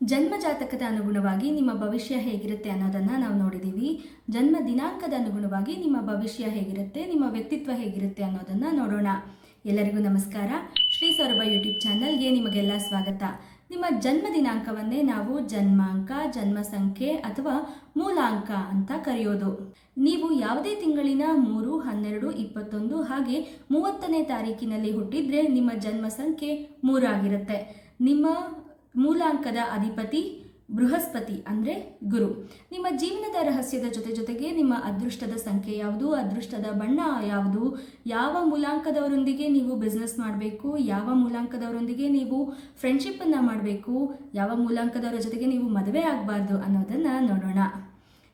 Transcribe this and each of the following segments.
ಜನ್ಮ ಜಾತಕದ ಅನುಗುಣವಾಗಿ ನಿಮ್ಮ ಭವಿಷ್ಯ ಹೇಗಿರುತ್ತೆ ಅನ್ನೋದನ್ನು ನಾವು ನೋಡಿದ್ದೀವಿ. ಜನ್ಮ ದಿನಾಂಕದ ಅನುಗುಣವಾಗಿ ನಿಮ್ಮ ಭವಿಷ್ಯ ಹೇಗಿರುತ್ತೆ, ನಿಮ್ಮ ವ್ಯಕ್ತಿತ್ವ ಹೇಗಿರುತ್ತೆ ಅನ್ನೋದನ್ನು ನೋಡೋಣ. ಎಲ್ಲರಿಗೂ ನಮಸ್ಕಾರ. ಶ್ರೀ ಸೌರಭ ಯೂಟ್ಯೂಬ್ ಚಾನಲ್ಗೆ ನಿಮಗೆಲ್ಲ ಸ್ವಾಗತ. ನಿಮ್ಮ ಜನ್ಮ ದಿನಾಂಕವನ್ನೇ ನಾವು ಜನ್ಮಾಂಕ, ಜನ್ಮ ಸಂಖ್ಯೆ ಅಥವಾ ಮೂಲಾಂಕ ಅಂತ ಕರೆಯೋದು. ನೀವು ಯಾವುದೇ ತಿಂಗಳಿನ 3, 12, 21 ಹಾಗೆ 30ನೇ ತಾರೀಕಿನಲ್ಲಿ ಹುಟ್ಟಿದ್ರೆ ನಿಮ್ಮ ಜನ್ಮ ಸಂಖ್ಯೆ 3 ಆಗಿರುತ್ತೆ. ನಿಮ್ಮ ಮೂಲಾಂಕದ ಅಧಿಪತಿ ಬೃಹಸ್ಪತಿ ಅಂದರೆ ಗುರು. ನಿಮ್ಮ ಜೀವನದ ರಹಸ್ಯದ ಜೊತೆಗೆ ನಿಮ್ಮ ಅದೃಷ್ಟದ ಸಂಖ್ಯೆ ಯಾವುದು, ಅದೃಷ್ಟದ ಬಣ್ಣ ಯಾವುದು, ಯಾವ ಮೂಲಾಂಕದವರೊಂದಿಗೆ ನೀವು ಬಿಸ್ನೆಸ್ ಮಾಡಬೇಕು, ಯಾವ ಮೂಲಾಂಕದವರೊಂದಿಗೆ ನೀವು ಫ್ರೆಂಡ್ಶಿಪ್ಪನ್ನು ಮಾಡಬೇಕು, ಯಾವ ಮೂಲಾಂಕದವರ ಜೊತೆಗೆ ನೀವು ಮದುವೆ ಆಗಬಾರ್ದು ಅನ್ನೋದನ್ನು ನೋಡೋಣ.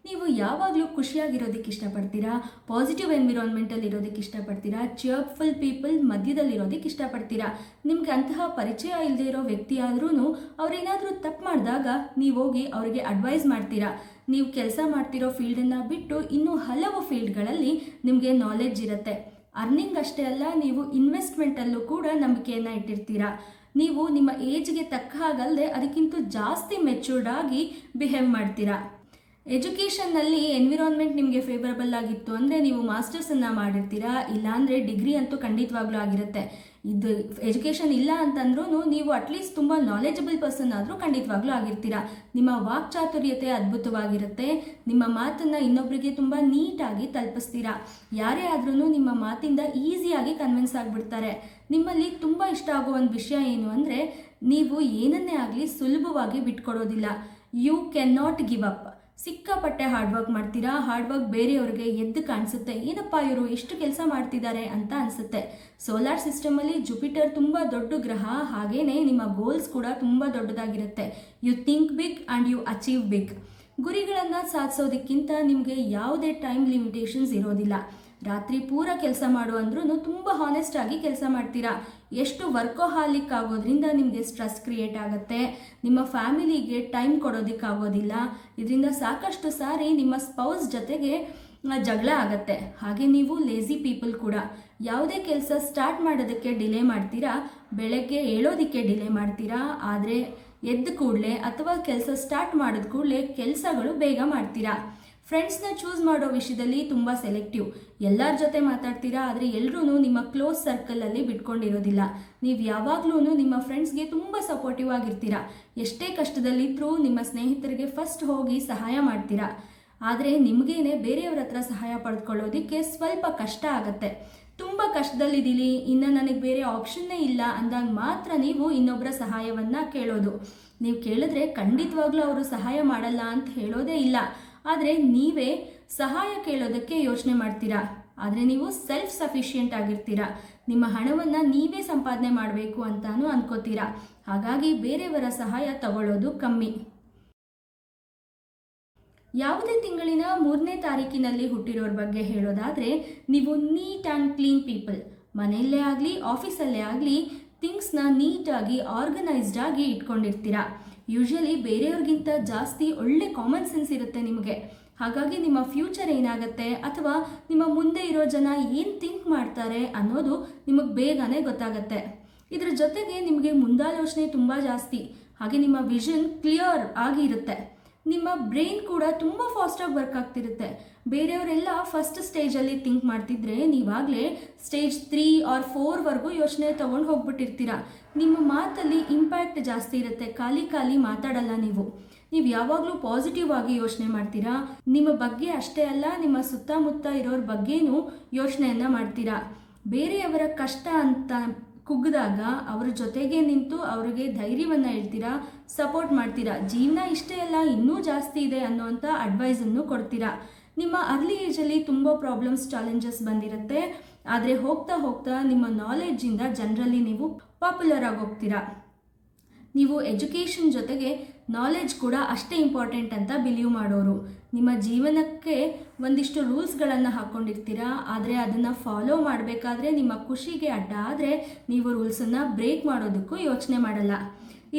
ನೀವು ಯಾವಾಗಲೂ ಖುಷಿಯಾಗಿರೋದಕ್ಕೆ ಇಷ್ಟಪಡ್ತೀರಾ, ಪಾಸಿಟಿವ್ ಎನ್ವಿರಾನ್ಮೆಂಟಲ್ಲಿ ಇರೋದಕ್ಕೆ ಇಷ್ಟಪಡ್ತೀರಾ, ಚಿಯರ್ಫುಲ್ ಪೀಪಲ್ ಮಧ್ಯದಲ್ಲಿರೋದಕ್ಕೆ ಇಷ್ಟಪಡ್ತೀರಾ. ನಿಮಗೆ ಅಂತಹ ಪರಿಚಯ ಇಲ್ಲದೆ ಇರೋ ವ್ಯಕ್ತಿ ಆದ್ರೂ ಅವರೇನಾದರೂ ತಪ್ಪು ಮಾಡಿದಾಗ ನೀವು ಹೋಗಿ ಅವರಿಗೆ ಅಡ್ವೈಸ್ ಮಾಡ್ತೀರಾ. ನೀವು ಕೆಲಸ ಮಾಡ್ತಿರೋ ಫೀಲ್ಡನ್ನು ಬಿಟ್ಟು ಇನ್ನೂ ಹಲವು ಫೀಲ್ಡ್ಗಳಲ್ಲಿ ನಿಮಗೆ ನಾಲೆಡ್ಜ್ ಇರುತ್ತೆ. ಅರ್ನಿಂಗ್ ಅಷ್ಟೇ ಅಲ್ಲ, ನೀವು ಇನ್ವೆಸ್ಟ್ಮೆಂಟಲ್ಲೂ ಕೂಡ ನಂಬಿಕೆಯನ್ನು ಇಟ್ಟಿರ್ತೀರಾ. ನೀವು ನಿಮ್ಮ ಏಜ್ಗೆ ತಕ್ಕ ಹಾಗಲ್ಲದೆ ಅದಕ್ಕಿಂತ ಜಾಸ್ತಿ ಮೆಚ್ಯೂರ್ಡ್ ಆಗಿ ಬಿಹೇವ್ ಮಾಡ್ತೀರಾ. ಎಜುಕೇಷನ್ನಲ್ಲಿ ಎನ್ವಿರಾನ್ಮೆಂಟ್ ನಿಮಗೆ ಫೇವರಬಲ್ ಆಗಿತ್ತು ಅಂದರೆ ನೀವು ಮಾಸ್ಟರ್ಸನ್ನು ಮಾಡಿರ್ತೀರಾ, ಇಲ್ಲಾಂದರೆ ಡಿಗ್ರಿ ಅಂತೂ ಖಂಡಿತವಾಗ್ಲೂ ಆಗಿರುತ್ತೆ. ಇದು ಎಜುಕೇಷನ್ ಇಲ್ಲ ಅಂತಂದ್ರೂ ನೀವು ಅಟ್ಲೀಸ್ಟ್ ತುಂಬ ನಾಲೆಜಬಲ್ ಪರ್ಸನ್ ಆದರೂ ಖಂಡಿತವಾಗ್ಲೂ ಆಗಿರ್ತೀರಾ. ನಿಮ್ಮ ವಾಕ್ಚಾತುರ್ಯತೆ ಅದ್ಭುತವಾಗಿರುತ್ತೆ. ನಿಮ್ಮ ಮಾತನ್ನು ಇನ್ನೊಬ್ಬರಿಗೆ ತುಂಬ ನೀಟಾಗಿ ತಲುಪಿಸ್ತೀರಾ. ಯಾರೇ ಆದ್ರೂ ನಿಮ್ಮ ಮಾತಿಂದ ಈಸಿಯಾಗಿ ಕನ್ವಿನ್ಸ್ ಆಗಿಬಿಡ್ತಾರೆ. ನಿಮ್ಮಲ್ಲಿ ತುಂಬ ಇಷ್ಟ ಆಗೋ ಒಂದು ವಿಷಯ ಏನು ಅಂದರೆ ನೀವು ಏನನ್ನೇ ಆಗಲಿ ಸುಲಭವಾಗಿ ಬಿಟ್ಕೊಡೋದಿಲ್ಲ. You can not give up. ಸಿಕ್ಕಾಪಟ್ಟೆ ಹಾರ್ಡ್ ವರ್ಕ್ ಮಾಡ್ತೀರಾ. ಹಾರ್ಡ್ ವರ್ಕ್ ಬೇರೆಯವ್ರಿಗೆ ಎದ್ದು ಕಾಣಿಸುತ್ತೆ, ಏನಪ್ಪ ಇವರು ಎಷ್ಟು ಕೆಲಸ ಮಾಡ್ತಿದ್ದಾರೆ ಅಂತ ಅನಿಸುತ್ತೆ. ಸೋಲಾರ್ ಸಿಸ್ಟಮಲ್ಲಿ ಜುಪಿಟರ್ ತುಂಬ ದೊಡ್ಡ ಗ್ರಹ, ಹಾಗೇನೆ ನಿಮ್ಮ ಗೋಲ್ಸ್ ಕೂಡ ತುಂಬ ದೊಡ್ಡದಾಗಿರುತ್ತೆ. You think big and you achieve big. ಗುರಿಗಳನ್ನು ಸಾಧಿಸೋದಕ್ಕಿಂತ ನಿಮಗೆ ಯಾವುದೇ ಟೈಮ್ ಲಿಮಿಟೇಷನ್ಸ್ ಇರೋದಿಲ್ಲ. ರಾತ್ರಿ ಪೂರ ಕೆಲಸ ಮಾಡು ಅಂದ್ರೂ ತುಂಬ ಹಾನೆಸ್ಟ್ ಆಗಿ ಕೆಲಸ ಮಾಡ್ತೀರಾ. ಎಷ್ಟು ವರ್ಕೋಹಾಲಿಕ್ ಆಗೋದ್ರಿಂದ ನಿಮಗೆ ಸ್ಟ್ರೆಸ್ ಕ್ರಿಯೇಟ್ ಆಗುತ್ತೆ. ನಿಮ್ಮ ಫ್ಯಾಮಿಲಿಗೆ ಟೈಮ್ ಕೊಡೋದಕ್ಕಾಗೋದಿಲ್ಲ. ಇದರಿಂದ ಸಾಕಷ್ಟು ಸಾರಿ ನಿಮ್ಮ ಸ್ಪೌಸ್ ಜೊತೆಗೆ ಜಗಳ ಆಗತ್ತೆ. ಹಾಗೆ ನೀವು ಲೇಜಿ ಪೀಪಲ್ ಕೂಡ. ಯಾವುದೇ ಕೆಲಸ ಸ್ಟಾರ್ಟ್ ಮಾಡೋದಕ್ಕೆ ಡಿಲೇ ಮಾಡ್ತೀರಾ, ಬೆಳಗ್ಗೆ ಏಳೋದಕ್ಕೆ ಡಿಲೇ ಮಾಡ್ತೀರಾ, ಆದರೆ ಎದ್ದ ಕೂಡಲೇ ಅಥವಾ ಕೆಲಸ ಸ್ಟಾರ್ಟ್ ಮಾಡಿದ ಕೂಡಲೇ ಕೆಲಸಗಳು ಬೇಗ ಮಾಡ್ತೀರಾ. ಫ್ರೆಂಡ್ಸ್ನ ಚೂಸ್ ಮಾಡೋ ವಿಷಯದಲ್ಲಿ ತುಂಬ ಸೆಲೆಕ್ಟಿವ್. ಎಲ್ಲರ ಜೊತೆ ಮಾತಾಡ್ತೀರಾ, ಆದರೆ ಎಲ್ಲರೂ ನಿಮ್ಮ ಕ್ಲೋಸ್ ಸರ್ಕಲಲ್ಲಿ ಬಿಟ್ಕೊಂಡಿರೋದಿಲ್ಲ. ನೀವು ಯಾವಾಗಲೂ ನಿಮ್ಮ ಫ್ರೆಂಡ್ಸ್ಗೆ ತುಂಬ ಸಪೋರ್ಟಿವ್ ಆಗಿರ್ತೀರಾ. ಎಷ್ಟೇ ಕಷ್ಟದಲ್ಲಿದ್ದರೂ ನಿಮ್ಮ ಸ್ನೇಹಿತರಿಗೆ ಫಸ್ಟ್ ಹೋಗಿ ಸಹಾಯ ಮಾಡ್ತೀರಾ. ಆದರೆ ನಿಮಗೇನೆ ಬೇರೆಯವ್ರ ಹತ್ರ ಸಹಾಯ ಪಡೆದುಕೊಳ್ಳೋದಕ್ಕೆ ಸ್ವಲ್ಪ ಕಷ್ಟ ಆಗುತ್ತೆ. ತುಂಬ ಕಷ್ಟದಲ್ಲಿದ್ದೀನಿ, ಇನ್ನು ನನಗೆ ಬೇರೆ ಆಪ್ಷನ್ನೇ ಇಲ್ಲ ಅಂದಾಗ ಮಾತ್ರ ನೀವು ಇನ್ನೊಬ್ಬರ ಸಹಾಯವನ್ನು ಕೇಳೋದು. ನೀವು ಕೇಳಿದ್ರೆ ಖಂಡಿತವಾಗ್ಲೂ ಅವರು ಸಹಾಯ ಮಾಡಲ್ಲ ಅಂತ ಹೇಳೋದೇ ಇಲ್ಲ, ಆದರೆ ನೀವೇ ಸಹಾಯ ಕೇಳೋದಕ್ಕೆ ಯೋಚನೆ ಮಾಡ್ತೀರಾ. ಆದರೆ ನೀವು ಸೆಲ್ಫ್ ಸಫಿಷಿಯೆಂಟ್ ಆಗಿರ್ತೀರಾ. ನಿಮ್ಮ ಹಣವನ್ನು ನೀವೇ ಸಂಪಾದನೆ ಮಾಡಬೇಕು ಅಂತಾನೂ ಅನ್ಕೋತೀರಾ. ಹಾಗಾಗಿ ಬೇರೆಯವರ ಸಹಾಯ ತಗೊಳ್ಳೋದು ಕಮ್ಮಿ. ಯಾವುದೇ ತಿಂಗಳಿನ 3ನೇ ತಾರೀಕಿನಲ್ಲಿ ಹುಟ್ಟಿರೋರ ಬಗ್ಗೆ ಹೇಳೋದಾದರೆ ನೀವು ನೀಟ್ ಆ್ಯಂಡ್ ಕ್ಲೀನ್ ಪೀಪಲ್. ಮನೆಯಲ್ಲೇ ಆಗಲಿ ಆಫೀಸಲ್ಲೇ ಆಗಲಿ ಥಿಂಗ್ಸ್ನ ನೀಟಾಗಿ ಆರ್ಗನೈಸ್ಡ್ ಆಗಿ ಇಟ್ಕೊಂಡಿರ್ತೀರಾ. ಯೂಶಲಿ ಬೇರೆಯವ್ರಿಗಿಂತ ಜಾಸ್ತಿ ಒಳ್ಳೆ ಕಾಮನ್ ಸೆನ್ಸ್ ಇರುತ್ತೆ ನಿಮಗೆ. ಹಾಗಾಗಿ ನಿಮ್ಮ ಫ್ಯೂಚರ್ ಏನಾಗುತ್ತೆ ಅಥವಾ ನಿಮ್ಮ ಮುಂದೆ ಇರೋ ಜನ ಏನು ಥಿಂಕ್ ಮಾಡ್ತಾರೆ ಅನ್ನೋದು ನಿಮಗೆ ಬೇಗನೆ ಗೊತ್ತಾಗತ್ತೆ. ಇದರ ಜೊತೆಗೆ ನಿಮಗೆ ಮುಂದಾಲೋಚನೆ ತುಂಬ ಜಾಸ್ತಿ. ಹಾಗೆ ನಿಮ್ಮ ವಿಷನ್ ಕ್ಲಿಯರ್ ಆಗಿರುತ್ತೆ. ನಿಮ್ಮ ಬ್ರೈನ್ ಕೂಡ ತುಂಬ ಫಾಸ್ಟಾಗಿ ವರ್ಕ್ ಆಗ್ತಿರುತ್ತೆ. ಬೇರೆಯವರೆಲ್ಲ ಫಸ್ಟ್ ಸ್ಟೇಜಲ್ಲಿ ಥಿಂಕ್ ಮಾಡ್ತಿದ್ರೆ ನೀವಾಗಲೇ ಸ್ಟೇಜ್ 3 or 4ವರೆಗೂ ಯೋಚನೆ ತೊಗೊಂಡು ಹೋಗ್ಬಿಟ್ಟಿರ್ತೀರ. ನಿಮ್ಮ ಮಾತಲ್ಲಿ ಇಂಪ್ಯಾಕ್ಟ್ ಜಾಸ್ತಿ ಇರುತ್ತೆ. ಖಾಲಿ ಮಾತಾಡಲ್ಲ ನೀವು. ನೀವು ಯಾವಾಗಲೂ ಪಾಸಿಟಿವ್ ಆಗಿ ಯೋಚನೆ ಮಾಡ್ತೀರಾ. ನಿಮ್ಮ ಬಗ್ಗೆ ಅಷ್ಟೇ ಅಲ್ಲ, ನಿಮ್ಮ ಸುತ್ತಮುತ್ತ ಇರೋರ ಬಗ್ಗೆನೂ ಯೋಚನೆಯನ್ನು ಮಾಡ್ತೀರಾ. ಬೇರೆಯವರ ಕಷ್ಟ ಅಂತ ಕುಗ್ಗಿದಾಗ ಅವ್ರ ಜೊತೆಗೆ ನಿಂತು ಅವರಿಗೆ ಧೈರ್ಯವನ್ನು ಹೇಳ್ತೀರಾ, ಸಪೋರ್ಟ್ ಮಾಡ್ತೀರಾ. ಜೀವನ ಇಷ್ಟೇ ಅಲ್ಲ, ಇನ್ನೂ ಜಾಸ್ತಿ ಇದೆ ಅನ್ನೋಂಥ ಅಡ್ವೈಸನ್ನು ಕೊಡ್ತೀರಾ. ನಿಮ್ಮ ಅರ್ಲಿ ಏಜಲ್ಲಿ ತುಂಬ ಪ್ರಾಬ್ಲಮ್ಸ್, ಚಾಲೆಂಜಸ್ ಬಂದಿರುತ್ತೆ. ಆದರೆ ಹೋಗ್ತಾ ಹೋಗ್ತಾ ನಿಮ್ಮ ನಾಲೆಡ್ಜಿಂದ ಜನರಲ್ಲಿ ನೀವು ಪಾಪ್ಯುಲರ್ ಆಗಿ ಹೋಗ್ತೀರಾ. ನೀವು ಎಜುಕೇಷನ್ ಜೊತೆಗೆ ನಾಲೆಡ್ಜ್ ಕೂಡ ಅಷ್ಟೇ ಇಂಪಾರ್ಟೆಂಟ್ ಅಂತ ಬಿಲೀವ್ ಮಾಡೋರು. ನಿಮ್ಮ ಜೀವನಕ್ಕೆ ಒಂದಿಷ್ಟು ರೂಲ್ಸ್ಗಳನ್ನು ಹಾಕ್ಕೊಂಡಿರ್ತೀರಾ, ಆದರೆ ಅದನ್ನು ಫಾಲೋ ಮಾಡಬೇಕಾದ್ರೆ ನಿಮ್ಮ ಖುಷಿಗೆ ಅಡ್ಡ ಆದರೆ ನೀವು ರೂಲ್ಸನ್ನು ಬ್ರೇಕ್ ಮಾಡೋದಕ್ಕೂ ಯೋಚನೆ ಮಾಡಲ್ಲ.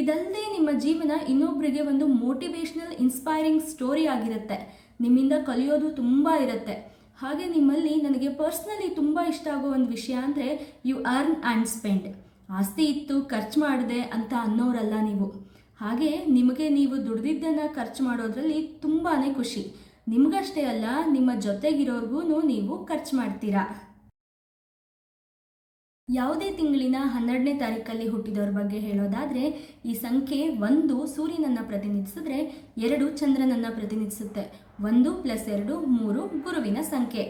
ಇದಲ್ಲದೆ ನಿಮ್ಮ ಜೀವನ ಇನ್ನೊಬ್ಬರಿಗೆ ಒಂದು ಮೋಟಿವೇಶ್ನಲ್ ಇನ್ಸ್ಪೈರಿಂಗ್ ಸ್ಟೋರಿ ಆಗಿರುತ್ತೆ. ನಿಮ್ಮಿಂದ ಕಲಿಯೋದು ತುಂಬ ಇರುತ್ತೆ. ಹಾಗೆ ನಿಮ್ಮಲ್ಲಿ ನನಗೆ ಪರ್ಸ್ನಲಿ ತುಂಬ ಇಷ್ಟ ಆಗೋ ಒಂದು ವಿಷಯ ಅಂದರೆ ಯು ಅರ್ನ್ ಆ್ಯಂಡ್ ಸ್ಪೆಂಡ್. ಆಸ್ತಿ ಇತ್ತು ಖರ್ಚು ಮಾಡಿದೆ ಅಂತ ಅನ್ನೋರಲ್ಲ ನೀವು. ಹಾಗೆ ನಿಮಗೆ ನೀವು ದುಡ್ದಿದ್ದನ್ನು ಖರ್ಚು ಮಾಡೋದ್ರಲ್ಲಿ ತುಂಬಾ ಖುಷಿ. ನಿಮಗಷ್ಟೇ ಅಲ್ಲ, ನಿಮ್ಮ ಜೊತೆಗಿರೋರ್ಗೂ ನೀವು ಖರ್ಚು ಮಾಡ್ತೀರಾ. ಯಾವುದೇ ತಿಂಗಳಿನ 12ನೇ ತಾರೀಕಲ್ಲಿ ಹುಟ್ಟಿದವ್ರ ಬಗ್ಗೆ ಹೇಳೋದಾದರೆ, ಈ ಸಂಖ್ಯೆ 1 ಸೂರ್ಯನನ್ನು ಪ್ರತಿನಿಧಿಸಿದ್ರೆ 2 ಚಂದ್ರನನ್ನು ಪ್ರತಿನಿಧಿಸುತ್ತೆ. 1 + 2 3 ಗುರುವಿನ ಸಂಖ್ಯೆ.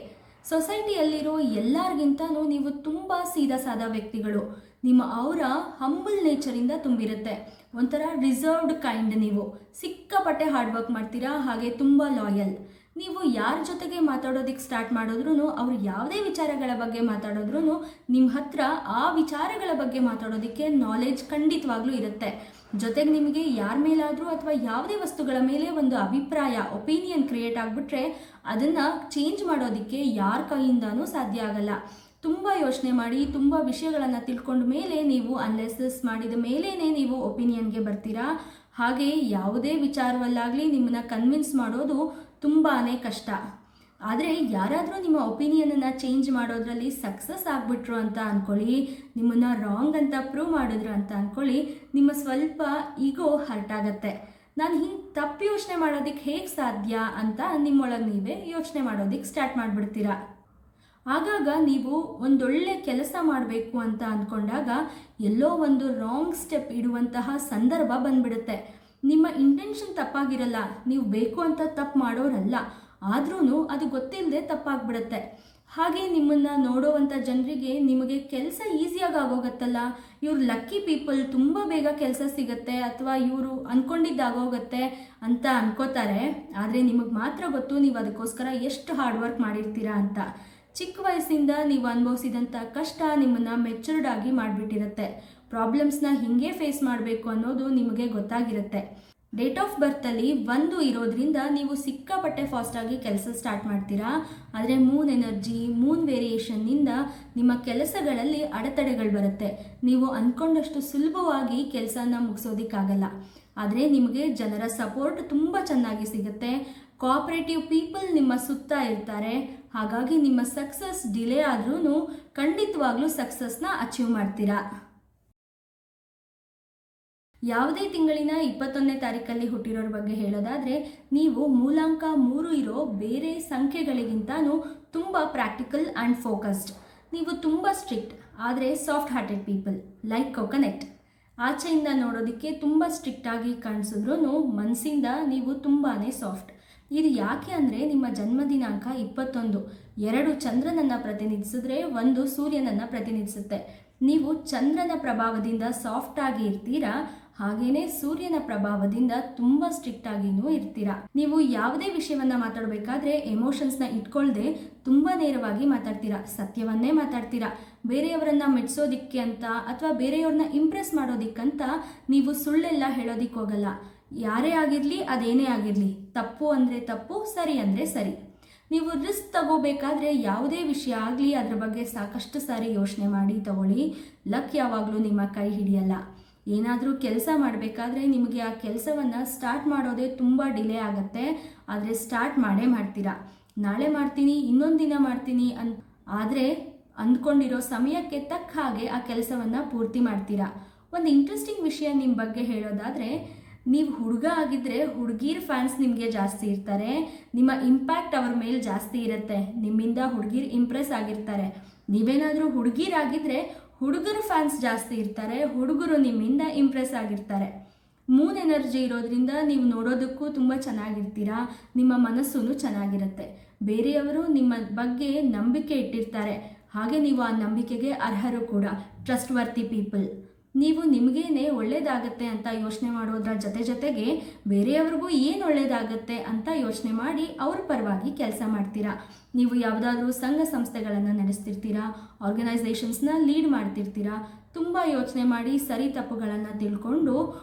ಸೊಸೈಟಿಯಲ್ಲಿರೋ ಎಲ್ಲರಿಗಿಂತನೂ ನೀವು ತುಂಬ ಸೀದಾ ಸಾದಾ ವ್ಯಕ್ತಿಗಳು. ನಿಮ್ಮ ಔರಾ ಹಂಬಲ್ ನೇಚರಿಂದ ತುಂಬಿರುತ್ತೆ. ಒಂಥರ ರಿಸರ್ವ್ಡ್ ಕೈಂಡ್. ನೀವು ಸಿಕ್ಕಾಪಟ್ಟೆ ಹಾರ್ಡ್ ವರ್ಕ್ ಮಾಡ್ತೀರಾ, ಹಾಗೆ ತುಂಬ ಲಾಯಲ್. ನೀವು ಯಾರ ಜೊತೆಗೆ ಮಾತಾಡೋದಕ್ಕೆ ಸ್ಟಾರ್ಟ್ ಮಾಡಿದ್ರೂ, ಅವ್ರು ಯಾವುದೇ ವಿಚಾರಗಳ ಬಗ್ಗೆ ಮಾತಾಡಿದ್ರೂ ನಿಮ್ಮ ಹತ್ರ ಆ ವಿಚಾರಗಳ ಬಗ್ಗೆ ಮಾತಾಡೋದಕ್ಕೆ ನಾಲೆಡ್ಜ್ ಖಂಡಿತವಾಗ್ಲೂ ಇರುತ್ತೆ. ಜೊತೆಗೆ ನಿಮಗೆ ಯಾರ ಮೇಲಾದರೂ ಅಥವಾ ಯಾವುದೇ ವಸ್ತುಗಳ ಮೇಲೆ ಒಂದು ಅಭಿಪ್ರಾಯ, ಒಪಿನಿಯನ್ ಕ್ರಿಯೇಟ್ ಆಗಿಬಿಟ್ರೆ ಅದನ್ನು ಚೇಂಜ್ ಮಾಡೋದಕ್ಕೆ ಯಾರ ಕೈಯಿಂದನೂ ಸಾಧ್ಯ ಆಗಲ್ಲ. ತುಂಬ ಯೋಚನೆ ಮಾಡಿ, ತುಂಬ ವಿಷಯಗಳನ್ನು ತಿಳ್ಕೊಂಡ ಮೇಲೆ ನೀವು ಅನಾಲಿಸಿಸ್ ಮಾಡಿದ ಮೇಲೇ ನೀವು ಒಪಿನಿಯನ್ಗೆ ಬರ್ತೀರಾ. ಹಾಗೆ ಯಾವುದೇ ವಿಚಾರವಲ್ಲಾಗಲಿ ನಿಮ್ಮನ್ನ ಕನ್ವಿನ್ಸ್ ಮಾಡೋದು ತುಂಬಾ ಕಷ್ಟ. ಆದರೆ ಯಾರಾದರೂ ನಿಮ್ಮ ಒಪಿನಿಯನನ್ನು ಚೇಂಜ್ ಮಾಡೋದ್ರಲ್ಲಿ ಸಕ್ಸಸ್ ಆಗಿಬಿಟ್ರು ಅಂತ ಅಂದ್ಕೊಳ್ಳಿ, ನಿಮ್ಮನ್ನು ರಾಂಗ್ ಅಂತ ಪ್ರೂವ್ ಮಾಡಿದ್ರು ಅಂತ ಅಂದ್ಕೊಳ್ಳಿ, ನಿಮ್ಮ ಸ್ವಲ್ಪ ಈಗೋ ಹರ್ಟ್ ಆಗುತ್ತೆ. ನಾನು ಹಿಂಗೆ ತಪ್ಪು ಯೋಚನೆ ಮಾಡೋದಕ್ಕೆ ಹೇಗೆ ಸಾಧ್ಯ ಅಂತ ನಿಮ್ಮೊಳಗೆ ನೀವೇ ಯೋಚನೆ ಮಾಡೋದಕ್ಕೆ ಸ್ಟಾರ್ಟ್ ಮಾಡಿಬಿಡ್ತೀರಾ. ಆಗಾಗ ನೀವು ಒಂದೊಳ್ಳೆ ಕೆಲಸ ಮಾಡಬೇಕು ಅಂತ ಅಂದ್ಕೊಂಡಾಗ ಎಲ್ಲೋ ಒಂದು ರಾಂಗ್ ಸ್ಟೆಪ್ ಇಡುವಂತಹ ಸಂದರ್ಭ ಬಂದ್ಬಿಡುತ್ತೆ. ನಿಮ್ಮ ಇಂಟೆನ್ಷನ್ ತಪ್ಪಾಗಿರಲ್ಲ, ನೀವು ಬೇಕು ಅಂತ ತಪ್ಪು ಮಾಡೋರಲ್ಲ, ಆದ್ರೂ ಅದು ಗೊತ್ತಿಲ್ಲದೆ ತಪ್ಪಾಗ್ಬಿಡುತ್ತೆ. ಹಾಗೆ ನಿಮ್ಮನ್ನು ನೋಡೋವಂಥ ಜನರಿಗೆ ನಿಮಗೆ ಕೆಲಸ ಈಸಿಯಾಗಿ ಆಗೋಗತ್ತಲ್ಲ, ಇವ್ರು ಲಕ್ಕಿ ಪೀಪಲ್, ತುಂಬ ಬೇಗ ಕೆಲಸ ಸಿಗುತ್ತೆ, ಅಥವಾ ಇವರು ಅಂದ್ಕೊಂಡಿದ್ದಾಗೋಗತ್ತೆ ಅಂತ ಅನ್ಕೋತಾರೆ. ಆದರೆ ನಿಮಗೆ ಮಾತ್ರ ಗೊತ್ತು ನೀವು ಅದಕ್ಕೋಸ್ಕರ ಎಷ್ಟು ಹಾರ್ಡ್ ವರ್ಕ್ ಮಾಡಿರ್ತೀರಾ ಅಂತ. ಚಿಕ್ಕ ವಯಸ್ಸಿಂದ ನೀವು ಅನುಭವಿಸಿದಂಥ ಕಷ್ಟ ನಿಮ್ಮನ್ನು ಮೆಚೂರ್ಡ್ ಆಗಿ ಮಾಡಿಬಿಟ್ಟಿರುತ್ತೆ. ಪ್ರಾಬ್ಲಮ್ಸ್ನ ಹಿಂಗೆ ಫೇಸ್ ಮಾಡಬೇಕು ಅನ್ನೋದು ನಿಮಗೆ ಗೊತ್ತಾಗಿರುತ್ತೆ. ಡೇಟ್ ಆಫ್ ಬರ್ತಲ್ಲಿ 1 ಇರೋದ್ರಿಂದ ನೀವು ಸಿಕ್ಕಾಪಟ್ಟೆ ಫಾಸ್ಟಾಗಿ ಕೆಲಸ ಸ್ಟಾರ್ಟ್ ಮಾಡ್ತೀರಾ. ಆದರೆ ಮೂನ್ ಎನರ್ಜಿ, ಮೂನ್ ವೇರಿಯೇಷನ್ನಿಂದ ನಿಮ್ಮ ಕೆಲಸಗಳಲ್ಲಿ ಅಡೆತಡೆಗಳು ಬರುತ್ತೆ. ನೀವು ಅಂದ್ಕೊಂಡಷ್ಟು ಸುಲಭವಾಗಿ ಕೆಲಸನ ಮುಗಿಸೋದಕ್ಕಾಗಲ್ಲ. ಆದರೆ ನಿಮಗೆ ಜನರ ಸಪೋರ್ಟ್ ತುಂಬ ಚೆನ್ನಾಗಿ ಸಿಗುತ್ತೆ. ಕೋಆಪರೇಟಿವ್ ಪೀಪಲ್ ನಿಮ್ಮ ಸುತ್ತ ಇರ್ತಾರೆ. ಹಾಗಾಗಿ ನಿಮ್ಮ ಸಕ್ಸಸ್ ಡಿಲೇ ಆದ್ರೂ ಖಂಡಿತವಾಗ್ಲೂ ಸಕ್ಸಸ್ನ ಅಚೀವ್ ಮಾಡ್ತೀರಾ. ಯಾವುದೇ ತಿಂಗಳಿನ 21ನೇ ತಾರೀಕಲ್ಲಿ ಹುಟ್ಟಿರೋರ ಬಗ್ಗೆ ಹೇಳೋದಾದರೆ, ನೀವು ಮೂಲಾಂಕ 3 ಇರೋ ಬೇರೆ ಸಂಖ್ಯೆಗಳಿಗಿಂತನೂ ತುಂಬ ಪ್ರಾಕ್ಟಿಕಲ್ ಆ್ಯಂಡ್ ಫೋಕಸ್ಡ್. ನೀವು ತುಂಬ ಸ್ಟ್ರಿಕ್ಟ್ ಆದರೆ soft hearted people, like coconut. ಆಚೆಯಿಂದ ನೋಡೋದಕ್ಕೆ ತುಂಬ ಸ್ಟ್ರಿಕ್ಟಾಗಿ ಕಾಣಿಸಿದ್ರೂ ಮನಸ್ಸಿಂದ ನೀವು ತುಂಬಾ ಸಾಫ್ಟ್. ಇದು ಯಾಕೆ ಅಂದರೆ ನಿಮ್ಮ ಜನ್ಮ ದಿನಾಂಕ 21. 2 ಚಂದ್ರನನ್ನು ಪ್ರತಿನಿಧಿಸಿದ್ರೆ 1 ಸೂರ್ಯನನ್ನು ಪ್ರತಿನಿಧಿಸುತ್ತೆ. ನೀವು ಚಂದ್ರನ ಪ್ರಭಾವದಿಂದ ಸಾಫ್ಟ್ ಆಗಿ ಇರ್ತೀರಾ, ಹಾಗೇನೆ ಸೂರ್ಯನ ಪ್ರಭಾವದಿಂದ ತುಂಬ ಸ್ಟ್ರಿಕ್ಟ್ ಆಗಿನೂ ಇರ್ತೀರಾ. ನೀವು ಯಾವುದೇ ವಿಷಯವನ್ನ ಮಾತಾಡಬೇಕಾದ್ರೆ ಎಮೋಷನ್ಸ್ನ ಇಟ್ಕೊಳ್ದೆ ತುಂಬ ನೇರವಾಗಿ ಮಾತಾಡ್ತೀರಾ, ಸತ್ಯವನ್ನೇ ಮಾತಾಡ್ತೀರಾ. ಬೇರೆಯವರನ್ನ ಮೆಚ್ಚೋದಿಕ್ಕೆ ಅಂತ ಅಥವಾ ಬೇರೆಯವ್ರನ್ನ ಇಂಪ್ರೆಸ್ ಮಾಡೋದಿಕ್ಕಂತ ನೀವು ಸುಳ್ಳೆಲ್ಲ ಹೇಳೋದಿಕ್ಕೆ ಹೋಗಲ್ಲ. ಯಾರೇ ಆಗಿರಲಿ, ಅದೇನೇ ಆಗಿರಲಿ, ತಪ್ಪು ಅಂದರೆ ತಪ್ಪು, ಸರಿ ಅಂದರೆ ಸರಿ. ನೀವು ರಿಸ್ಕ್ ತಗೋಬೇಕಾದ್ರೆ ಯಾವುದೇ ವಿಷಯ ಆಗಲಿ ಅದ್ರ ಬಗ್ಗೆ ಸಾಕಷ್ಟು ಸಾರಿ ಯೋಚನೆ ಮಾಡಿ ತಗೊಳ್ಳಿ. ಲಕ್ ಯಾವಾಗಲೂ ನಿಮ್ಮ ಕೈ ಹಿಡಿಯಲ್ಲ. ಏನಾದರೂ ಕೆಲಸ ಮಾಡಬೇಕಾದ್ರೆ ನಿಮಗೆ ಆ ಕೆಲಸವನ್ನು ಸ್ಟಾರ್ಟ್ ಮಾಡೋದೇ ತುಂಬ ಡಿಲೇ ಆಗುತ್ತೆ. ಆದರೆ ಸ್ಟಾರ್ಟ್ ಮಾಡೇ ಮಾಡ್ತೀರಾ. ನಾಳೆ ಮಾಡ್ತೀನಿ, ಇನ್ನೊಂದು ದಿನ ಮಾಡ್ತೀನಿ ಆದರೆ ಅಂದ್ಕೊಂಡಿರೋ ಸಮಯಕ್ಕೆ ತಕ್ಕ ಹಾಗೆ ಆ ಕೆಲಸವನ್ನು ಪೂರ್ತಿ ಮಾಡ್ತೀರಾ. ಒಂದು ಇಂಟ್ರೆಸ್ಟಿಂಗ್ ವಿಷಯ ನಿಮ್ಮ ಬಗ್ಗೆ ಹೇಳೋದಾದರೆ, ನೀವು ಹುಡುಗ ಆಗಿದ್ದರೆ ಹುಡುಗಿರ್ ಫ್ಯಾನ್ಸ್ ನಿಮಗೆ ಜಾಸ್ತಿ ಇರ್ತಾರೆ. ನಿಮ್ಮ ಇಂಪ್ಯಾಕ್ಟ್ ಅವ್ರ ಮೇಲೆ ಜಾಸ್ತಿ ಇರುತ್ತೆ. ನಿಮ್ಮಿಂದ ಹುಡುಗಿರ್ ಇಂಪ್ರೆಸ್ ಆಗಿರ್ತಾರೆ. ನೀವೇನಾದರೂ ಹುಡುಗಿರಾಗಿದ್ದರೆ ಹುಡುಗರು ಫ್ಯಾನ್ಸ್ ಜಾಸ್ತಿ ಇರ್ತಾರೆ. ಹುಡುಗರು ನಿಮ್ಮಿಂದ ಇಂಪ್ರೆಸ್ ಆಗಿರ್ತಾರೆ. ಮೂನ್ ಎನರ್ಜಿ ಇರೋದ್ರಿಂದ ನೀವು ನೋಡೋದಕ್ಕೂ ತುಂಬ ಚೆನ್ನಾಗಿರ್ತೀರಾ. ನಿಮ್ಮ ಮನಸ್ಸು ಚೆನ್ನಾಗಿರುತ್ತೆ. ಬೇರೆಯವರು ನಿಮ್ಮ ಬಗ್ಗೆ ನಂಬಿಕೆ ಇಟ್ಟಿರ್ತಾರೆ. ಹಾಗೆ ನೀವು ಆ ನಂಬಿಕೆಗೆ ಅರ್ಹರು ಕೂಡ. Trustworthy people. ನೀವು ನಿಮಗೇನೆ ಒಳ್ಳೇದಾಗತ್ತೆ ಅಂತ ಯೋಚನೆ ಮಾಡೋದ್ರ ಜೊತೆಗೆ ಬೇರೆಯವ್ರಿಗೂ ಏನು ಒಳ್ಳೇದಾಗತ್ತೆ ಅಂತ ಯೋಚನೆ ಮಾಡಿ ಅವ್ರ ಪರವಾಗಿ ಕೆಲಸ ಮಾಡ್ತೀರಾ. ನೀವು ಯಾವುದಾದ್ರೂ ಸಂಘ ಸಂಸ್ಥೆಗಳನ್ನು ನಡೆಸ್ತಿರ್ತೀರಾ, ಆರ್ಗನೈಸೇಷನ್ಸ್ನ ಲೀಡ್ ಮಾಡ್ತಿರ್ತೀರಾ. ತುಂಬ ಯೋಚನೆ ಮಾಡಿ ಸರಿ ತಪ್ಪುಗಳನ್ನು ತಿಳ್ಕೊಂಡು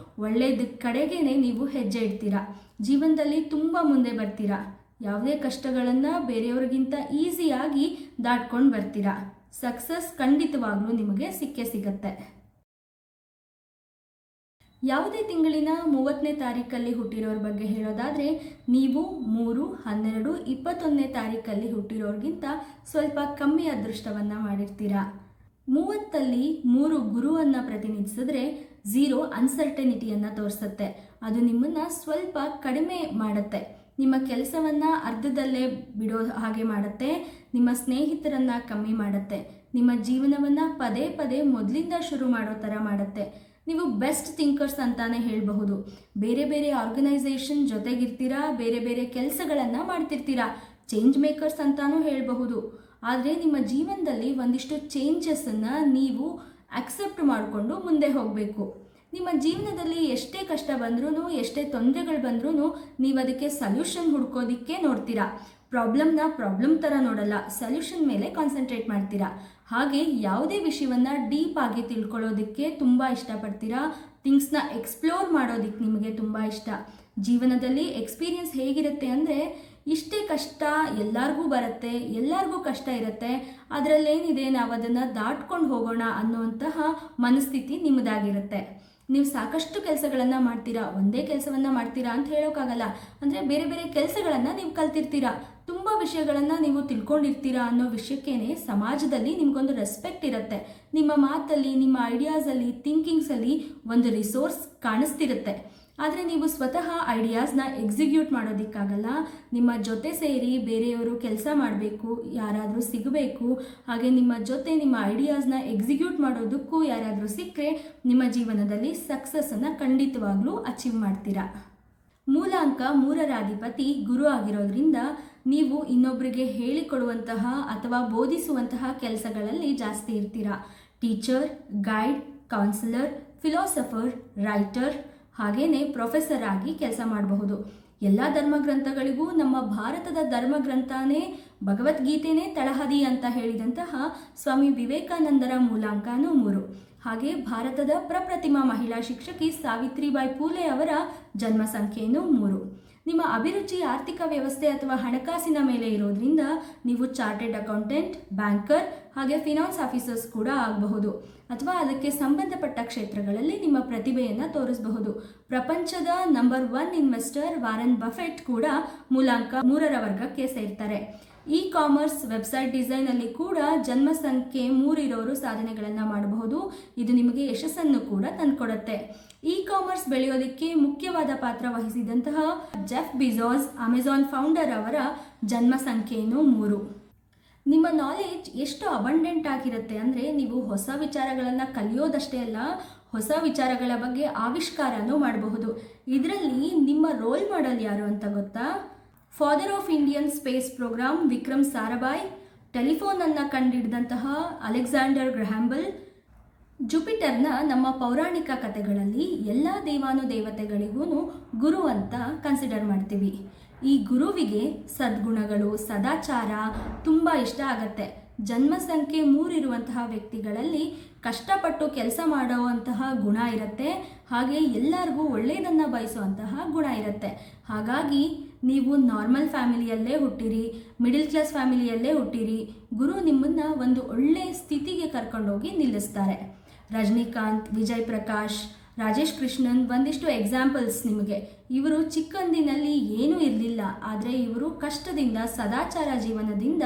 ಒಳ್ಳೆಯದ ಕಡೆಗೇನೆ ನೀವು ಹೆಜ್ಜೆ ಇಡ್ತೀರಾ. ಜೀವನದಲ್ಲಿ ತುಂಬ ಮುಂದೆ ಬರ್ತೀರಾ. ಯಾವುದೇ ಕಷ್ಟಗಳನ್ನು ಬೇರೆಯವ್ರಿಗಿಂತ ಈಸಿಯಾಗಿ ದಾಟ್ಕೊಂಡು ಬರ್ತೀರಾ. ಸಕ್ಸಸ್ ಖಂಡಿತವಾಗ್ಲೂ ನಿಮಗೆ ಸಿಕ್ಕೇ ಸಿಗತ್ತೆ. ಯಾವುದೇ ತಿಂಗಳಿನ 30ನೇ ತಾರೀಕಲ್ಲಿ ಹುಟ್ಟಿರೋರ ಬಗ್ಗೆ ಹೇಳೋದಾದರೆ, ನೀವು 3, 12, 21ನೇ ತಾರೀಕಲ್ಲಿ ಹುಟ್ಟಿರೋರಿಗಿಂತ ಸ್ವಲ್ಪ ಕಮ್ಮಿ ಅದೃಷ್ಟವನ್ನು ಮಾಡಿರ್ತೀರಾ. 30ಲ್ಲಿ 3 ಗುರುವನ್ನು ಪ್ರತಿನಿಧಿಸಿದ್ರೆ 0 ಅನ್ಸರ್ಟನಿಟಿಯನ್ನು ತೋರಿಸುತ್ತೆ. ಅದು ನಿಮ್ಮನ್ನು ಸ್ವಲ್ಪ ಕಡಿಮೆ ಮಾಡುತ್ತೆ. ನಿಮ್ಮ ಕೆಲಸವನ್ನು ಅರ್ಧದಲ್ಲೇ ಬಿಡೋ ಹಾಗೆ ಮಾಡುತ್ತೆ. ನಿಮ್ಮ ಸ್ನೇಹಿತರನ್ನು ಕಮ್ಮಿ ಮಾಡುತ್ತೆ. ನಿಮ್ಮ ಜೀವನವನ್ನು ಪದೇ ಪದೇ ಮೊದಲಿಂದ ಶುರು ಮಾಡೋ ಥರ ಮಾಡುತ್ತೆ. ನೀವು ಬೆಸ್ಟ್ ಥಿಂಕರ್ಸ್ ಅಂತಾನೆ ಹೇಳಬಹುದು. ಬೇರೆ ಬೇರೆ ಆರ್ಗನೈಸೇಷನ್ ಜೊತೆಗಿರ್ತೀರಾ, ಬೇರೆ ಬೇರೆ ಕೆಲಸಗಳನ್ನು ಮಾಡ್ತಿರ್ತೀರಾ, ಚೇಂಜ್ ಮೇಕರ್ಸ್ ಅಂತಾನೂ ಹೇಳಬಹುದು. ಆದರೆ ನಿಮ್ಮ ಜೀವನದಲ್ಲಿ ಒಂದಿಷ್ಟು ಚೇಂಜಸ್ಸನ್ನು ನೀವು ಅಕ್ಸೆಪ್ಟ್ ಮಾಡಿಕೊಂಡು ಮುಂದೆ ಹೋಗಬೇಕು. ನಿಮ್ಮ ಜೀವನದಲ್ಲಿ ಎಷ್ಟೇ ಕಷ್ಟ ಬಂದ್ರೂ, ಎಷ್ಟೇ ತೊಂದರೆಗಳು ಬಂದ್ರೂ ನೀವು ಅದಕ್ಕೆ ಸೊಲ್ಯೂಷನ್ ಹುಡ್ಕೋದಿಕ್ಕೆ ನೋಡ್ತೀರಾ. ಪ್ರಾಬ್ಲಮ್ ಥರ ನೋಡಲ್ಲ, ಸೊಲ್ಯೂಷನ್ ಮೇಲೆ ಕಾನ್ಸಂಟ್ರೇಟ್ ಮಾಡ್ತೀರಾ. ಹಾಗೆ ಯಾವುದೇ ವಿಷಯವನ್ನು ಡೀಪ್ ಆಗಿ ತಿಳ್ಕೊಳ್ಳೋದಕ್ಕೆ ತುಂಬ ಇಷ್ಟಪಡ್ತೀರಾ. ಥಿಂಗ್ಸ್ನ ಎಕ್ಸ್ಪ್ಲೋರ್ ಮಾಡೋದಕ್ಕೆ ನಿಮಗೆ ತುಂಬ ಇಷ್ಟ. ಜೀವನದಲ್ಲಿ ಎಕ್ಸ್ಪೀರಿಯನ್ಸ್ ಹೇಗಿರುತ್ತೆ ಅಂದರೆ, ಇಷ್ಟೇ ಕಷ್ಟ ಎಲ್ಲರಿಗೂ ಬರುತ್ತೆ, ಎಲ್ಲರಿಗೂ ಕಷ್ಟ ಇರುತ್ತೆ, ಅದರಲ್ಲೇನಿದೆ ನಾವು ಅದನ್ನು ದಾಟ್ಕೊಂಡು ಹೋಗೋಣ ಅನ್ನುವಂತಹ ಮನಸ್ಥಿತಿ ನಿಮ್ಮದಾಗಿರುತ್ತೆ. ನೀವು ಸಾಕಷ್ಟು ಕೆಲಸಗಳನ್ನು ಮಾಡ್ತೀರಾ, ಒಂದೇ ಕೆಲಸವನ್ನು ಮಾಡ್ತೀರಾ ಅಂತ ಹೇಳೋಕ್ಕಾಗಲ್ಲ. ಅಂದರೆ ಬೇರೆ ಬೇರೆ ಕೆಲಸಗಳನ್ನು ನೀವು ಕಲ್ತಿರ್ತೀರಾ, ತುಂಬ ವಿಷಯಗಳನ್ನು ನೀವು ತಿಳ್ಕೊಂಡಿರ್ತೀರಾ ಅನ್ನೋ ವಿಷಯಕ್ಕೇನೆ ಸಮಾಜದಲ್ಲಿ ನಿಮಗೊಂದು ರೆಸ್ಪೆಕ್ಟ್ ಇರುತ್ತೆ. ನಿಮ್ಮ ಮಾತಲ್ಲಿ, ನಿಮ್ಮ ಐಡಿಯಾಸಲ್ಲಿ, ಥಿಂಕಿಂಗ್ಸಲ್ಲಿ ಒಂದು ರಿಸೋರ್ಸ್ ಕಾಣಿಸ್ತಿರುತ್ತೆ. ಆದರೆ ನೀವು ಸ್ವತಃ ಐಡಿಯಾಸ್ನ ಎಕ್ಸಿಕ್ಯೂಟ್ ಮಾಡೋದಕ್ಕಾಗಲ್ಲ. ನಿಮ್ಮ ಜೊತೆ ಸೇರಿ ಬೇರೆಯವರು ಕೆಲಸ ಮಾಡಬೇಕು, ಯಾರಾದರೂ ಸಿಗಬೇಕು. ಹಾಗೆ ನಿಮ್ಮ ಜೊತೆ ನಿಮ್ಮ ಐಡಿಯಾಸ್ನ ಎಕ್ಸಿಕ್ಯೂಟ್ ಮಾಡೋದಕ್ಕೂ ಯಾರಾದರೂ ಸಿಕ್ಕರೆ ನಿಮ್ಮ ಜೀವನದಲ್ಲಿ ಸಕ್ಸಸ್ಸನ್ನು ಖಂಡಿತವಾಗ್ಲೂ ಅಚೀವ್ ಮಾಡ್ತೀರಾ. ಮೂಲಾಂಕ 3ರ ಅಧಿಪತಿ ಗುರು ಆಗಿರೋದ್ರಿಂದ ನೀವು ಇನ್ನೊಬ್ಬರಿಗೆ ಹೇಳಿಕೊಡುವಂತಹ ಅಥವಾ ಬೋಧಿಸುವಂತಹ ಕೆಲಸಗಳಲ್ಲಿ ಜಾಸ್ತಿ ಇರ್ತೀರಾ. Teacher, guide, counsellor, philosopher, writer, ಹಾಗೇನೆ ಪ್ರೊಫೆಸರ್ ಆಗಿ ಕೆಲಸ ಮಾಡಬಹುದು. ಎಲ್ಲ ಧರ್ಮಗ್ರಂಥಗಳಿಗೂ ನಮ್ಮ ಭಾರತದ ಧರ್ಮಗ್ರಂಥನೇ ಭಗವದ್ಗೀತೆನೇ ತಳಹದಿ ಅಂತ ಹೇಳಿದಂತಹ ಸ್ವಾಮಿ ವಿವೇಕಾನಂದರ ಮೂಲಾಂಕನೂ 3. ಹಾಗೆ ಭಾರತದ ಪ್ರಪ್ರತಿಮಾ ಮಹಿಳಾ ಶಿಕ್ಷಕಿ ಸಾವಿತ್ರಿಬಾಯಿ ಫೂಲೆ ಅವರ ಜನ್ಮ ಸಂಖ್ಯೆಯೂ 3. ನಿಮ್ಮ ಅಭಿರುಚಿ ಆರ್ಥಿಕ ವ್ಯವಸ್ಥೆ ಅಥವಾ ಹಣಕಾಸಿನ ಮೇಲೆ ಇರೋದ್ರಿಂದ ನೀವು ಚಾರ್ಟೆಡ್ ಅಕೌಂಟೆಂಟ್, ಬ್ಯಾಂಕರ್, ಹಾಗೆ ಫಿನಾನ್ಸ್ ಆಫೀಸರ್ಸ್ ಕೂಡ ಆಗಬಹುದು. ಅಥವಾ ಅದಕ್ಕೆ ಸಂಬಂಧಪಟ್ಟ ಕ್ಷೇತ್ರಗಳಲ್ಲಿ ನಿಮ್ಮ ಪ್ರತಿಭೆಯನ್ನು ತೋರಿಸಬಹುದು. ಪ್ರಪಂಚದ ನಂಬರ್ 1 ಇನ್ವೆಸ್ಟರ್ ವಾರನ್ ಬಫೆಟ್ ಕೂಡ ಮೂಲಾಂಕ 3ರ ವರ್ಗಕ್ಕೆ ಸೇರ್ತಾರೆ. ಕಾಮರ್ಸ್, ವೆಬ್ಸೈಟ್ ಡಿಸೈನಲ್ಲಿ ಕೂಡ ಜನ್ಮ ಸಂಖ್ಯೆ 3 ಇರೋರು ಸಾಧನೆಗಳನ್ನು ಮಾಡಬಹುದು. ಇದು ನಿಮಗೆ ಯಶಸ್ಸನ್ನು ಕೂಡ ತಂದುಕೊಡುತ್ತೆ. ಕಾಮರ್ಸ್ ಬೆಳೆಯೋದಕ್ಕೆ ಮುಖ್ಯವಾದ ಪಾತ್ರ ವಹಿಸಿದಂತಹ ಜೆಫ್ ಬಿಜೋಸ್, ಅಮೆಜಾನ್ ಫೌಂಡರ್ ಅವರ ಜನ್ಮ ಸಂಖ್ಯೆಯೂ 3. ನಿಮ್ಮ ನಾಲೆಡ್ಜ್ ಎಷ್ಟು ಅಬಂಡೆಂಟ್ ಆಗಿರುತ್ತೆ ಅಂದರೆ, ನೀವು ಹೊಸ ವಿಚಾರಗಳನ್ನು ಕಲಿಯೋದಷ್ಟೇ ಅಲ್ಲ, ಹೊಸ ವಿಚಾರಗಳ ಬಗ್ಗೆ ಆವಿಷ್ಕಾರನೂ ಮಾಡಬಹುದು. ಇದರಲ್ಲಿ ನಿಮ್ಮ ರೋಲ್ ಮಾಡೆಲ್ ಯಾರು ಅಂತ ಗೊತ್ತಾ? Father of Indian space programme Vikram Sarabhai, ಟೆಲಿಫೋನನ್ನು ಕಂಡುಹಿಡಿದಂತಹ ಅಲೆಕ್ಸಾಂಡರ್ ಗ್ರಹಾಂಬೆಲ್, ಜುಪಿಟರ್ನ ನಮ್ಮ ಪೌರಾಣಿಕ ಕಥೆಗಳಲ್ಲಿ ಎಲ್ಲ ದೇವಾನುದೇವತೆಗಳಿಗೂ ಗುರು ಅಂತ ಕನ್ಸಿಡರ್ ಮಾಡ್ತೀವಿ. ಈ ಗುರುವಿಗೆ ಸದ್ಗುಣಗಳು, ಸದಾಚಾರ ತುಂಬ ಇಷ್ಟ ಆಗತ್ತೆ. ಜನ್ಮ ಸಂಖ್ಯೆ 3 ಇರುವಂತಹ ವ್ಯಕ್ತಿಗಳಲ್ಲಿ ಕಷ್ಟಪಟ್ಟು ಕೆಲಸ ಮಾಡುವಂತಹ ಗುಣ ಇರುತ್ತೆ. ಹಾಗೆ ಎಲ್ಲರಿಗೂ ಒಳ್ಳೆಯದನ್ನು ಬಯಸುವಂತಹ ಗುಣ ಇರುತ್ತೆ. ಹಾಗಾಗಿ ನೀವು ನಾರ್ಮಲ್ ಫ್ಯಾಮಿಲಿಯಲ್ಲೇ ಹುಟ್ಟಿರಿ, ಮಿಡಿಲ್ ಕ್ಲಾಸ್ ಫ್ಯಾಮಿಲಿಯಲ್ಲೇ ಹುಟ್ಟಿರಿ, ಗುರು ನಿಮ್ಮನ್ನು ಒಂದು ಒಳ್ಳೆಯ ಸ್ಥಿತಿಗೆ ಕರ್ಕೊಂಡೋಗಿ ನಿಲ್ಲಿಸ್ತಾರೆ. ರಜನಿಕಾಂತ್, ವಿಜಯ್ ಪ್ರಕಾಶ್, ರಾಜೇಶ್ ಕೃಷ್ಣನ್ ಒಂದಿಷ್ಟು ಎಕ್ಸಾಂಪಲ್ಸ್ ನಿಮಗೆ. ಇವರು ಚಿಕ್ಕಂದಿನಲ್ಲಿ ಏನೂ ಇರಲಿಲ್ಲ, ಆದರೆ ಇವರು ಕಷ್ಟದಿಂದ, ಸದಾಚಾರ ಜೀವನದಿಂದ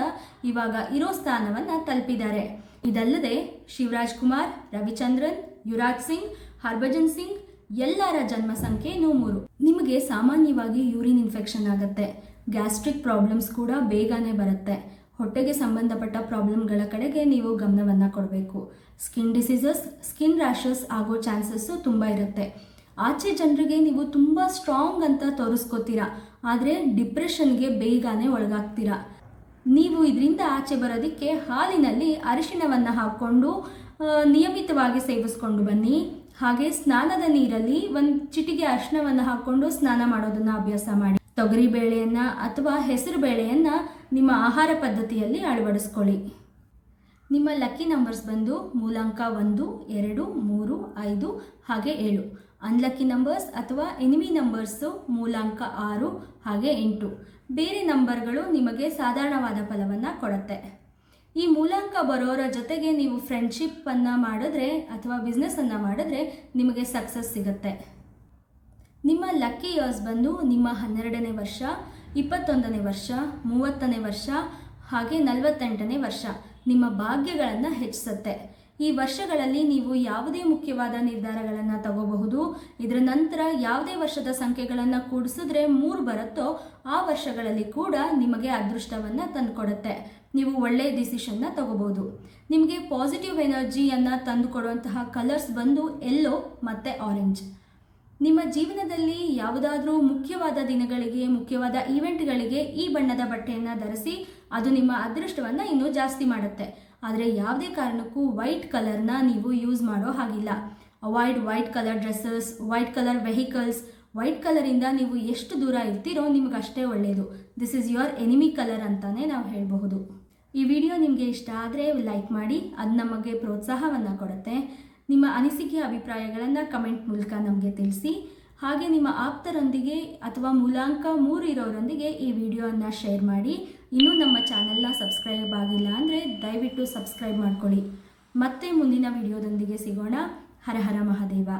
ಇವಾಗ ಇರೋ ಸ್ಥಾನವನ್ನು ತಲುಪಿದ್ದಾರೆ. ಇದಲ್ಲದೆ ಶಿವರಾಜ್ ಕುಮಾರ್, ರವಿಚಂದ್ರನ್, ಯುವರಾಜ್ ಸಿಂಗ್, ಹರ್ಭಜನ್ ಸಿಂಗ್ ಎಲ್ಲರ ಜನ್ಮ ಸಂಖ್ಯೆಯೂ 3. ನಿಮಗೆ ಸಾಮಾನ್ಯವಾಗಿ ಯೂರಿನ್ ಇನ್ಫೆಕ್ಷನ್ ಆಗುತ್ತೆ, ಗ್ಯಾಸ್ಟ್ರಿಕ್ ಪ್ರಾಬ್ಲಮ್ಸ್ ಕೂಡ ಬೇಗನೆ ಬರುತ್ತೆ. ಹೊಟ್ಟೆಗೆ ಸಂಬಂಧಪಟ್ಟ ಪ್ರಾಬ್ಲಮ್ಗಳ ಕಡೆಗೆ ನೀವು ಗಮನವನ್ನು ಕೊಡಬೇಕು. ಸ್ಕಿನ್ ಡಿಸೀಸಸ್, ಸ್ಕಿನ್ ರ್ಯಾಷಸ್ ಆಗೋ ಚಾನ್ಸಸ್ಸು ತುಂಬ ಇರುತ್ತೆ. ಆಚೆ ಜನರಿಗೆ ನೀವು ತುಂಬ ಸ್ಟ್ರಾಂಗ್ ಅಂತ ತೋರಿಸ್ಕೋತೀರಾ, ಆದರೆ ಡಿಪ್ರೆಷನ್ಗೆ ಬೇಗನೆ ಒಳಗಾಗ್ತೀರಾ. ನೀವು ಇದರಿಂದ ಆಚೆ ಬರೋದಕ್ಕೆ ಹಾಲಿನಲ್ಲಿ ಅರಿಶಿಣವನ್ನು ಹಾಕ್ಕೊಂಡು ನಿಯಮಿತವಾಗಿ ಸೇವಿಸ್ಕೊಂಡು ಬನ್ನಿ. ಹಾಗೆ ಸ್ನಾನದ ನೀರಲ್ಲಿ ಒಂದು ಚಿಟಿಕೆ ಅರಿಶಿಣವನ್ನು ಹಾಕ್ಕೊಂಡು ಸ್ನಾನ ಮಾಡೋದನ್ನು ಅಭ್ಯಾಸ ಮಾಡಿ. ತೊಗರಿ ಬೇಳೆಯನ್ನು ಅಥವಾ ಹೆಸರು ಬೇಳೆಯನ್ನು ನಿಮ್ಮ ಆಹಾರ ಪದ್ಧತಿಯಲ್ಲಿ ಅಳವಡಿಸ್ಕೊಳ್ಳಿ. ನಿಮ್ಮ ಲಕ್ಕಿ ನಂಬರ್ಸ್ ಬಂದು ಮೂಲಾಂಕ 1, 2, 3, 5 ಹಾಗೆ 7. ಅನ್ಲಕ್ಕಿ ನಂಬರ್ಸ್ ಅಥವಾ ಎನಿಮಿ ನಂಬರ್ಸು ಮೂಲಾಂಕ 6 ಹಾಗೆ 8. ಬೇರೆ ನಂಬರ್ಗಳು ನಿಮಗೆ ಸಾಧಾರಣವಾದ ಫಲವನ್ನು ಕೊಡುತ್ತೆ. ಈ ಮೂಲಾಂಕ ಬರೋರ ಜೊತೆಗೆ ನೀವು ಫ್ರೆಂಡ್ಶಿಪ್ಪನ್ನು ಮಾಡಿದ್ರೆ ಅಥವಾ ಬಿಸ್ನೆಸ್ಸನ್ನು ಮಾಡಿದ್ರೆ ನಿಮಗೆ ಸಕ್ಸಸ್ ಸಿಗುತ್ತೆ. ನಿಮ್ಮ ಲಕ್ಕಿ ಇಯರ್ಸ್ ಬಂದು ನಿಮ್ಮ 12ನೇ ವರ್ಷ, 21ನೇ ವರ್ಷ, 30ನೇ ವರ್ಷ ಹಾಗೆ 48ನೇ ವರ್ಷ ನಿಮ್ಮ ಭಾಗ್ಯಗಳನ್ನು ಹೆಚ್ಚಿಸುತ್ತೆ. ಈ ವರ್ಷಗಳಲ್ಲಿ ನೀವು ಯಾವುದೇ ಮುಖ್ಯವಾದ ನಿರ್ಧಾರಗಳನ್ನು ತಗೋಬಹುದು. ಇದರ ನಂತರ ಯಾವುದೇ ವರ್ಷದ ಸಂಖ್ಯೆಗಳನ್ನು ಕೂಡಿಸಿದ್ರೆ 3 ಬರುತ್ತೋ ಆ ವರ್ಷಗಳಲ್ಲಿ ಕೂಡ ನಿಮಗೆ ಅದೃಷ್ಟವನ್ನು ತಂದುಕೊಡುತ್ತೆ. ನೀವು ಒಳ್ಳೆಯ ಡಿಸಿಷನ್ನ ತಗೋಬಹುದು. ನಿಮಗೆ ಪಾಸಿಟಿವ್ ಎನರ್ಜಿಯನ್ನು ತಂದುಕೊಡುವಂತಹ ಕಲರ್ಸ್ ಬಂದು ಯೆಲ್ಲೋ ಮತ್ತು ಆರೆಂಜ್. ನಿಮ್ಮ ಜೀವನದಲ್ಲಿ ಯಾವುದಾದ್ರೂ ಮುಖ್ಯವಾದ ದಿನಗಳಿಗೆ, ಮುಖ್ಯವಾದ ಈವೆಂಟ್ಗಳಿಗೆ ಈ ಬಣ್ಣದ ಬಟ್ಟೆಯನ್ನು ಧರಿಸಿ, ಅದು ನಿಮ್ಮ ಅದೃಷ್ಟವನ್ನು ಇನ್ನೂ ಜಾಸ್ತಿ ಮಾಡುತ್ತೆ. ಆದರೆ ಯಾವುದೇ ಕಾರಣಕ್ಕೂ ವೈಟ್ ಕಲರ್ನ ನೀವು ಯೂಸ್ ಮಾಡೋ ಹಾಗಿಲ್ಲ. Avoid white colour dresses, white colour vehicles. White ಕಲರಿಂದ ನೀವು ಎಷ್ಟು ದೂರ ಇರ್ತೀರೋ ನಿಮಗೆ ಅಷ್ಟೇ ಒಳ್ಳೆಯದು. This is your enemy colour ಅಂತಲೇ ನಾವು ಹೇಳಬಹುದು. ಈ ವಿಡಿಯೋ ನಿಮಗೆ ಇಷ್ಟ ಆದರೆ ಲೈಕ್ ಮಾಡಿ, ಅದು ನಮಗೆ ಪ್ರೋತ್ಸಾಹವನ್ನು ಕೊಡುತ್ತೆ. ನಿಮ್ಮ ಅನಿಸಿಕೆ ಅಭಿಪ್ರಾಯಗಳನ್ನು ಕಮೆಂಟ್ ಮೂಲಕ ನಮಗೆ ತಿಳಿಸಿ. ಹಾಗೆ ನಿಮ್ಮ ಆಪ್ತರೊಂದಿಗೆ ಅಥವಾ ಮೂಲಾಂಕ 3 ಇರೋರೊಂದಿಗೆ ಈ ವಿಡಿಯೋವನ್ನು ಶೇರ್ ಮಾಡಿ. ಇನ್ನೂ ನಮ್ಮ ಚಾನೆಲ್ನ ಸಬ್ಸ್ಕ್ರೈಬ್ ಆಗಿಲ್ಲ ಅಂದರೆ ದಯವಿಟ್ಟು ಸಬ್ಸ್ಕ್ರೈಬ್ ಮಾಡ್ಕೊಳ್ಳಿ. ಮತ್ತೆ ಮುಂದಿನ ವಿಡಿಯೋದೊಂದಿಗೆ ಸಿಗೋಣ. ಹರ ಹರ ಮಹಾದೇವ.